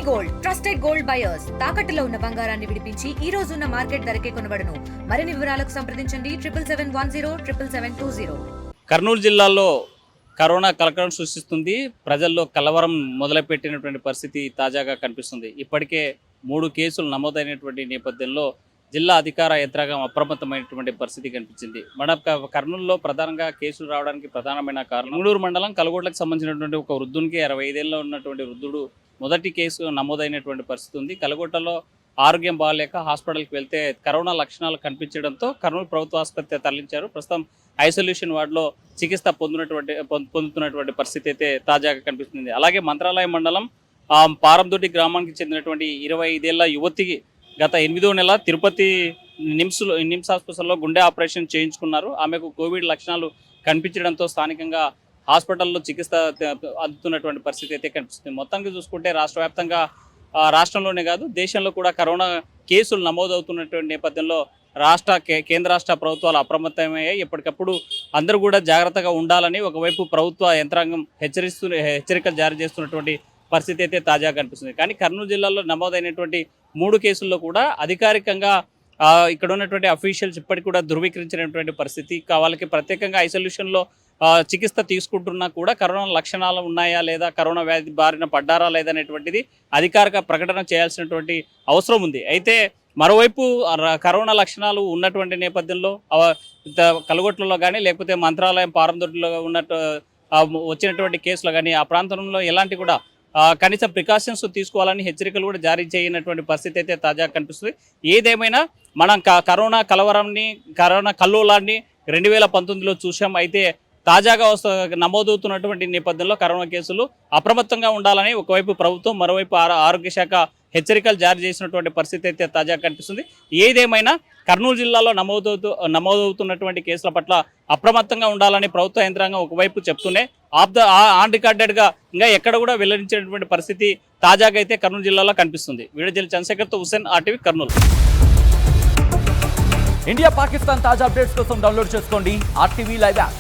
Gold trusted gold buyers తాకట్టులో ఉన్న బంగారాన్ని విడిపించి ఈ రోజు ఉన్న మార్కెట్ ధరకే కొనబడును. మరిన్ని వివరాలకు సంప్రదించండి 7710777020. కర్నూలు జిల్లాలో కరోనా కలకలం సృష్టిస్తుంది. ప్రజల్లో కలవరం మొదలుపెట్టినటువంటి పరిస్థితి తాజాగా కనిపిస్తుంది. ఇప్పటికే 3 కేసులు నమోదైనటువంటి నేపథ్యంలో జిల్లా అధికార యంత్రాంగం అప్రమత్తమైనటువంటి పరిస్థితి కనిపించింది. మన కర్నూలులో ప్రధానంగా కేసులు రావడానికి ప్రధానమైన కారణం మంగళూరు మండలం కలగొట్లకు సంబంధించినటువంటి ఒక వృద్ధునికి 65 ఏళ్ళలో ఉన్నటువంటి వృద్ధుడు మొదటి కేసు నమోదైనటువంటి పరిస్థితి ఉంది. కలగొట్టలో ఆరోగ్యం బాగాలేక హాస్పిటల్కి వెళ్తే కరోనా లక్షణాలు కనిపించడంతో కర్నూలు ప్రభుత్వ ఆసుపత్రి తరలించారు. ప్రస్తుతం ఐసోలేషన్ వార్డులో చికిత్స పొందుతున్నటువంటి పరిస్థితి అయితే తాజాగా కనిపిస్తుంది. అలాగే మంత్రాలయం మండలం పారందొడ్డి గ్రామానికి చెందినటువంటి 25 ఏళ్ల యువతికి గత 8వ నెల తిరుపతి నిమ్స్ హాస్పిటల్లో గుండె ఆపరేషన్ చేయించుకున్నారు. ఆమెకు కోవిడ్ లక్షణాలు కనిపించడంతో స్థానికంగా హాస్పిటల్లో చికిత్స అందుతున్నటువంటి పరిస్థితి అయితే కనిపిస్తుంది. మొత్తంగా చూసుకుంటే రాష్ట్ర వ్యాప్తంగా రాష్ట్రంలోనే కాదు దేశంలో కూడా కరోనా కేసులు నమోదవుతున్నటువంటి నేపథ్యంలో కేంద్ర రాష్ట్ర ప్రభుత్వాలు అప్రమత్తమయ్యాయి. ఎప్పటికప్పుడు అందరూ కూడా జాగ్రత్తగా ఉండాలని ఒకవైపు ప్రభుత్వ యంత్రాంగం హెచ్చరికలు జారీ చేస్తున్నటువంటి పరిస్థితి అయితే తాజాగా కనిపిస్తుంది. కానీ కర్నూలు జిల్లాలో నమోదైనటువంటి 3 కేసుల్లో కూడా అధికారికంగా ఇక్కడ ఉన్నటువంటి అఫీషియల్స్ ఇప్పటికి కూడా ధృవీకరించినటువంటి పరిస్థితి. వాళ్ళకి ప్రత్యేకంగా ఐసోలేషన్లో చికిత్స తీసుకుంటున్నా కూడా కరోనా లక్షణాలు ఉన్నాయా లేదా, కరోనా వ్యాధి బారిన పడ్డారా లేదా అనేటువంటిది అధికారిక ప్రకటన చేయాల్సినటువంటి అవసరం ఉంది. అయితే మరోవైపు కరోనా లక్షణాలు ఉన్నటువంటి నేపథ్యంలో కలగొట్లలో కానీ లేకపోతే మంత్రాలయం పారందొడ్డిలో వచ్చినటువంటి కేసులు కానీ ఆ ప్రాంతంలో ఎలాంటి కూడా కనీస ప్రికాషన్స్ తీసుకోవాలని హెచ్చరికలు కూడా జారీ చేయనటువంటి పరిస్థితి అయితే తాజాగా కనిపిస్తుంది. ఏదేమైనా మనం కరోనా కల్లోలాన్ని 2019లో చూసాం. అయితే తాజాగా నమోదవుతున్నటువంటి నేపథ్యంలో కరోనా కేసులు అప్రమత్తంగా ఉండాలని ఒకవైపు ప్రభుత్వం, మరోవైపు ఆరోగ్య శాఖ హెచ్చరికలు జారీ చేసినటువంటి పరిస్థితి అయితే తాజాగా కనిపిస్తుంది. ఏదేమైనా కర్నూలు జిల్లాలో నమోదవుతున్నటువంటి కేసుల పట్ల అప్రమత్తంగా ఉండాలని ప్రభుత్వ యంత్రాంగం ఒకవైపు చెప్తూనే ఆన్ రికార్డెడ్గా ఇంకా ఎక్కడ కూడా వెల్లడించినటువంటి పరిస్థితి తాజాగా అయితే కర్నూలు జిల్లాలో కనిపిస్తుంది. వీడియో జర్నలిస్ట్ చంద్రశేఖర్తో హుస్సేన్, RTV కర్నూలు. ఇండియా పాకిస్తాన్ తాజా అప్డేట్స్ కోసం డౌన్లోడ్ చేసుకోండి RTV లైవ్ యాప్.